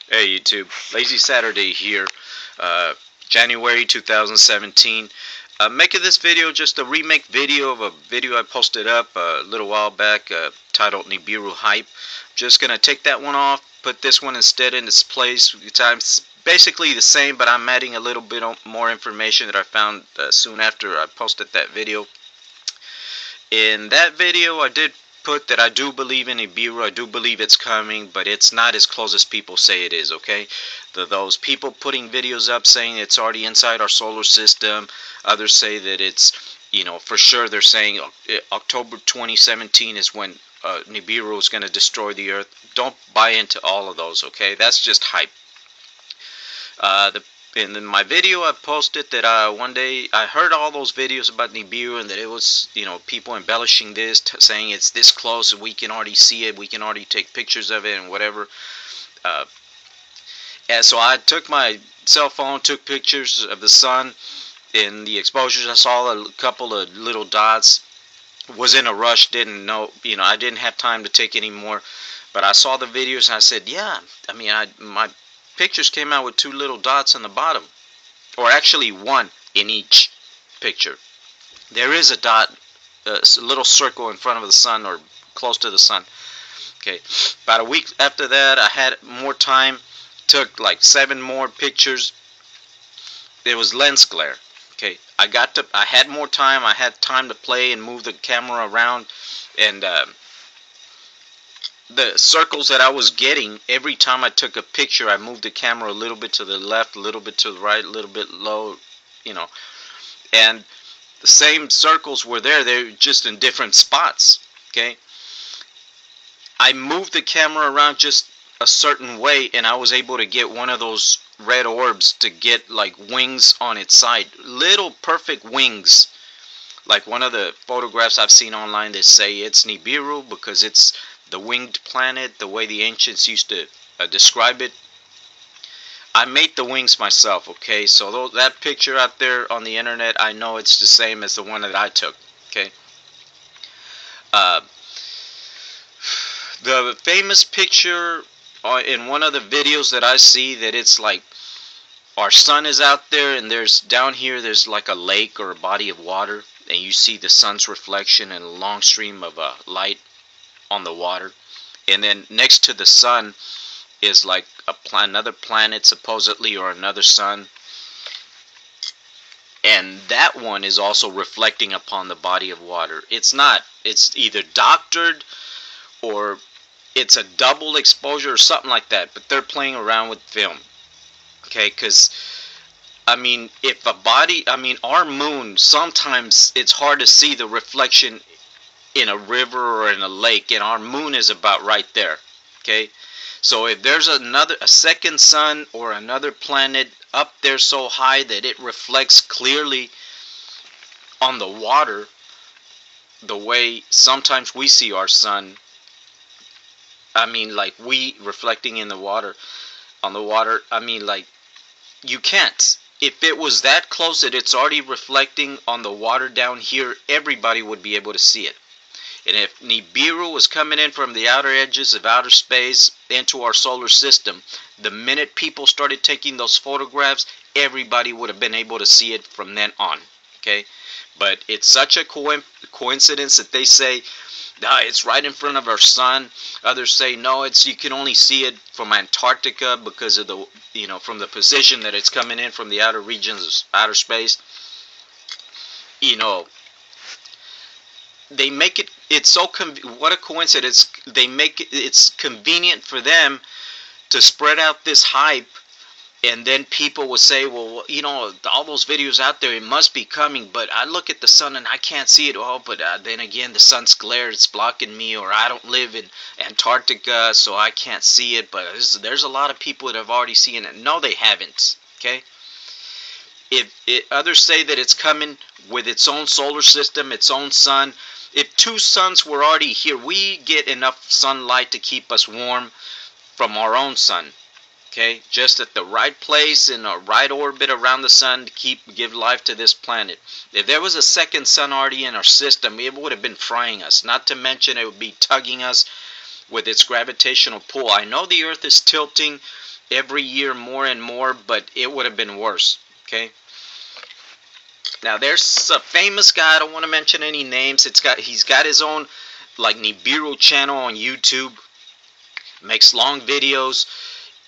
Hey YouTube, Lazy Saturday here, January 2017. Making this video just a remake video of a video I posted up a little while back titled Nibiru Hype. Just gonna take that one off, put this one instead in its place. It's basically the same, but I'm adding a little bit more information that I found soon after I posted that video. In that video, I did put that I do believe in Nibiru. I do believe it's coming, but it's not as close as people say it is, okay? Those people putting videos up saying it's already inside our solar system. Others say that it's, for sure they're saying October 2017 is when Nibiru is going to destroy the Earth. Don't buy into all of those, okay? That's just hype. In my video I posted that one day I heard all those videos about Nibiru and that it was, people embellishing this, saying it's this close, we can already see it, we can already take pictures of it and whatever. And so I took my cell phone, took pictures of the sun. In the exposures I saw a couple of little dots. Was in a rush, didn't know, I didn't have time to take any more. But I saw the videos and I said, yeah, my pictures came out with two little dots on the bottom, or actually one in each picture. There is a dot, a little circle in front of the sun or close to the sun. Okay, about a week after that I had more time, took like 7 more pictures. It was lens glare. Okay, I had more time, I had time to play and move the camera around, and the circles that I was getting, every time I took a picture, I moved the camera a little bit to the left, a little bit to the right, a little bit low, and the same circles were there. They're just in different spots, okay? I moved the camera around just a certain way, and I was able to get one of those red orbs to get like wings on its side. Little perfect wings. Like one of the photographs I've seen online, they say it's Nibiru because it's the winged planet, the way the ancients used to describe it. I made the wings myself, okay? So that picture out there on the internet, I know it's the same as the one that I took, okay? The famous picture in one of the videos that I see, that it's like our sun is out there and there's down here, there's like a lake or a body of water, and you see the sun's reflection and a long stream of light on the water, and then next to the sun is like another planet supposedly, or another sun, and that one is also reflecting upon the body of water. It's either doctored or it's a double exposure or something like that, but they're playing around with film, okay? Because if a body, our moon, sometimes it's hard to see the reflection in a river or in a lake, and our moon is about right there, okay? So if there's a second sun or another planet up there so high that it reflects clearly on the water, the way sometimes we see our sun, like we reflecting in the water, on the water, like you can't. If it was that close that it's already reflecting on the water down here, everybody would be able to see it. And if Nibiru was coming in from the outer edges of outer space into our solar system, the minute people started taking those photographs, everybody would have been able to see it from then on, okay? But it's such a coincidence that they say, it's right in front of our sun. Others say, no, you can only see it from Antarctica because of the, from the position that it's coming in from the outer regions of outer space. They make it's so what a coincidence. They make it's convenient for them to spread out this hype, and then people will say, well, all those videos out there, it must be coming, but I look at the sun and I can't see it. Oh, but then again, the sun's glare, it's blocking me, or I don't live in Antarctica, so I can't see it. But there's a lot of people that have already seen it. No, they haven't, okay? Others say that it's coming with its own solar system, its own sun. If 2 suns were already here, we get enough sunlight to keep us warm from our own sun. Okay, just at the right place in a right orbit around the sun to give life to this planet. If there was a second sun already in our system, it would have been frying us. Not to mention it would be tugging us with its gravitational pull. I know the Earth is tilting every year more and more, but it would have been worse. Okay. Now there's a famous guy. I don't want to mention any names. He's got his own like Nibiru channel on YouTube. Makes long videos,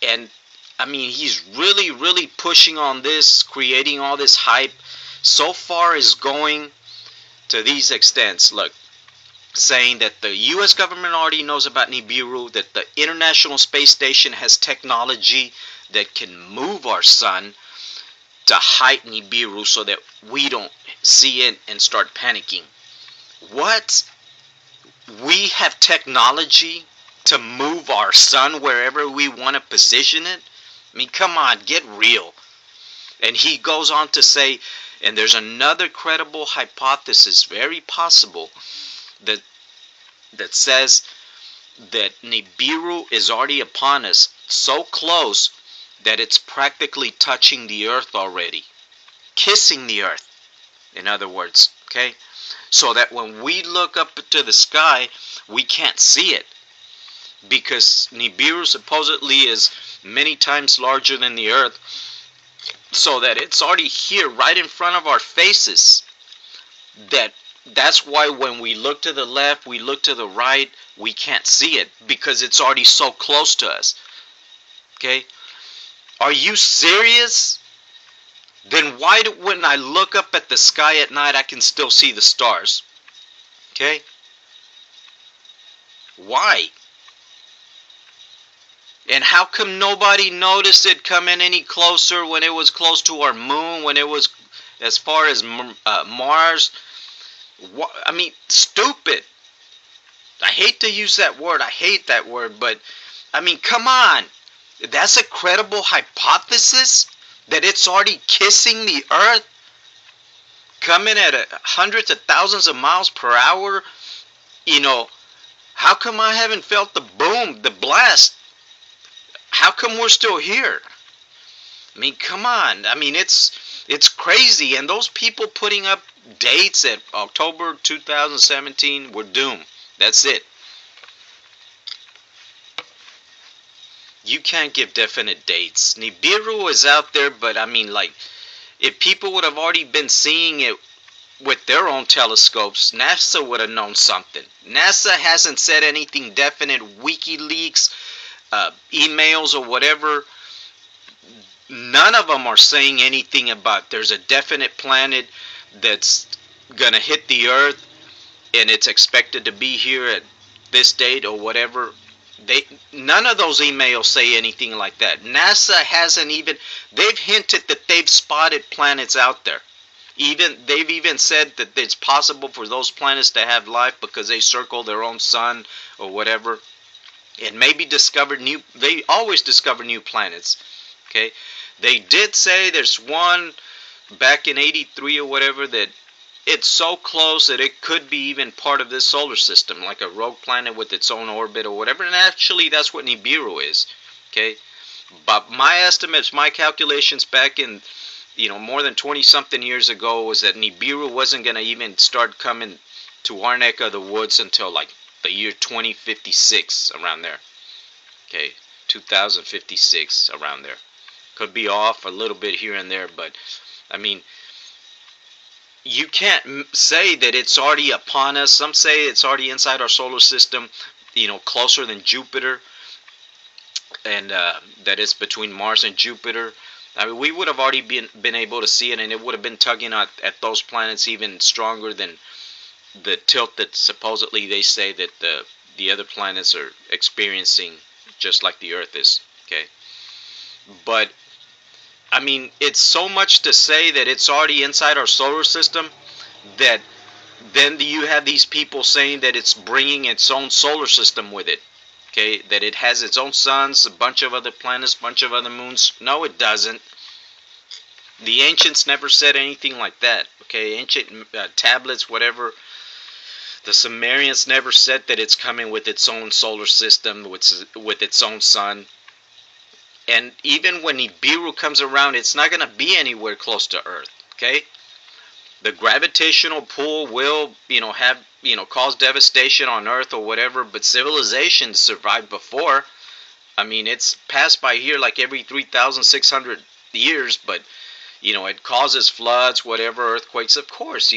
and I mean he's really pushing on this, creating all this hype. So far is going to these extents. Look, saying that the U.S. government already knows about Nibiru, that the International Space Station has technology that can move our sun to hide Nibiru so that we don't see it and start panicking. What? We have technology to move our sun wherever we want to position it? I mean, come on, get real. And he goes on to say, and there's another credible hypothesis, very possible, that says that Nibiru is already upon us, so close that it's practically touching the earth already, kissing the earth, in other words, okay? So that when we look up to the sky, we can't see it, because Nibiru supposedly is many times larger than the earth, so that it's already here right in front of our faces. That's why when we look to the left, we look to the right, we can't see it, because it's already so close to us. Okay? Are you serious? Then why when I look up at the sky at night, I can still see the stars? Okay? Why? And how come nobody noticed it coming any closer when it was close to our moon, when it was as far as Mars? I mean, stupid. I hate to use that word. I hate that word, but I mean, come on. That's a credible hypothesis that it's already kissing the earth, coming at hundreds of thousands of miles per hour. You know, how come I haven't felt the boom, the blast? How come we're still here? I mean, come on. I mean, it's crazy. And those people putting up dates at October 2017, we're doomed. That's it. You can't give definite dates. Nibiru is out there, but I mean, like, if people would have already been seeing it with their own telescopes, NASA would have known something. NASA hasn't said anything definite. WikiLeaks, emails or whatever, none of them are saying anything about there's a definite planet that's gonna hit the earth and it's expected to be here at this date or whatever. None of those emails say anything like that. NASA hasn't even, they've hinted that they've spotted planets out there. They've even said that it's possible for those planets to have life because they circle their own sun or whatever, and maybe they always discover new planets. Okay, they did say there's one back in 83 or whatever that it's so close that it could be even part of this solar system, like a rogue planet with its own orbit or whatever. And actually, that's what Nibiru is. Okay, but my estimates, my calculations back in, more than 20-something years ago was that Nibiru wasn't going to even start coming to our neck of the woods until like the year 2056, around there. Okay, 2056, around there. Could be off a little bit here and there, but I mean, you can't say that it's already upon us. Some say it's already inside our solar system, closer than Jupiter, and that it's between Mars and Jupiter. I mean, we would have already been able to see it, and it would have been tugging at those planets even stronger than the tilt that supposedly they say that the other planets are experiencing, just like the Earth is. Okay, but I mean, it's so much to say that it's already inside our solar system that then you have these people saying that it's bringing its own solar system with it. Okay, that it has its own suns, a bunch of other planets, a bunch of other moons. No, it doesn't. The ancients never said anything like that. Okay, ancient tablets, whatever. The Sumerians never said that it's coming with its own solar system, with its own sun. And even when Nibiru comes around, it's not going to be anywhere close to Earth. Okay, the gravitational pull will, cause devastation on Earth or whatever. But civilizations survived before. I mean, it's passed by here like every 3,600 years, but it causes floods, whatever, earthquakes, of course,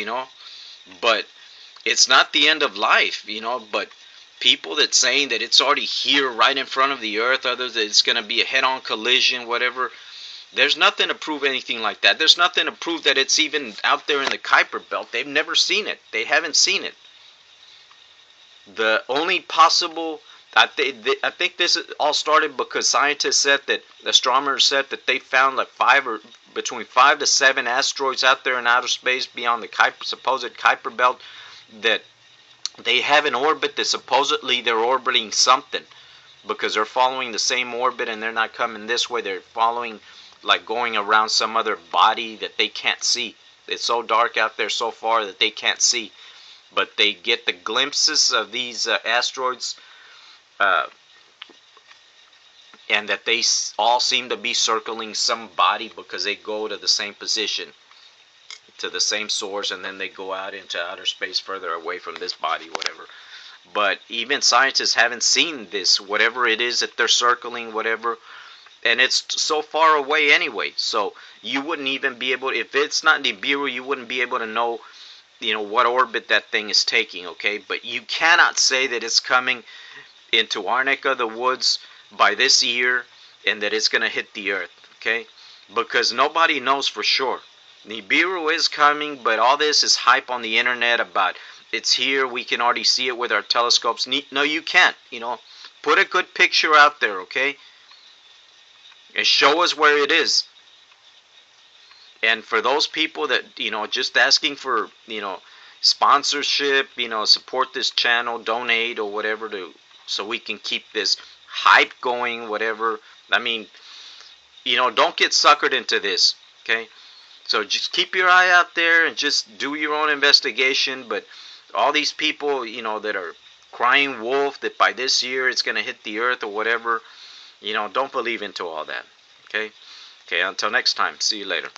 but it's not the end of life, but people that saying that it's already here right in front of the earth, other that it's going to be a head-on collision, whatever, there's nothing to prove anything like that. There's nothing to prove that it's even out there in the Kuiper Belt. They've never seen it. They haven't seen it. The only possible, I think this all started because scientists said that, astronomers said that they found like between 5 to 7 asteroids out there in outer space beyond the supposed Kuiper Belt, that they have an orbit that supposedly they're orbiting something, because they're following the same orbit and they're not coming this way. They're following, like, going around some other body that they can't see. It's so dark out there so far that they can't see, but they get the glimpses of these asteroids, uh, and that they all seem to be circling some body because they go to the same position, to the same source, and then they go out into outer space further away from this body, whatever. But even scientists haven't seen this, whatever it is that they're circling, whatever, and it's so far away anyway. So you wouldn't even be able, if it's not Nibiru, you wouldn't be able to know, what orbit that thing is taking, okay? But you cannot say that it's coming into our neck of the woods by this year and that it's going to hit the earth, okay? Because nobody knows for sure. Nibiru is coming, but all this is hype on the internet about it's here, we can already see it with our telescopes. No, you can't, Put a good picture out there, okay? And show us where it is. And for those people that, just asking for, sponsorship, support this channel, donate or whatever, so we can keep this hype going, whatever. I mean, don't get suckered into this, okay? So just keep your eye out there and just do your own investigation. But all these people, that are crying wolf that by this year it's going to hit the earth or whatever, don't believe into all that, okay? Okay, until next time. See you later.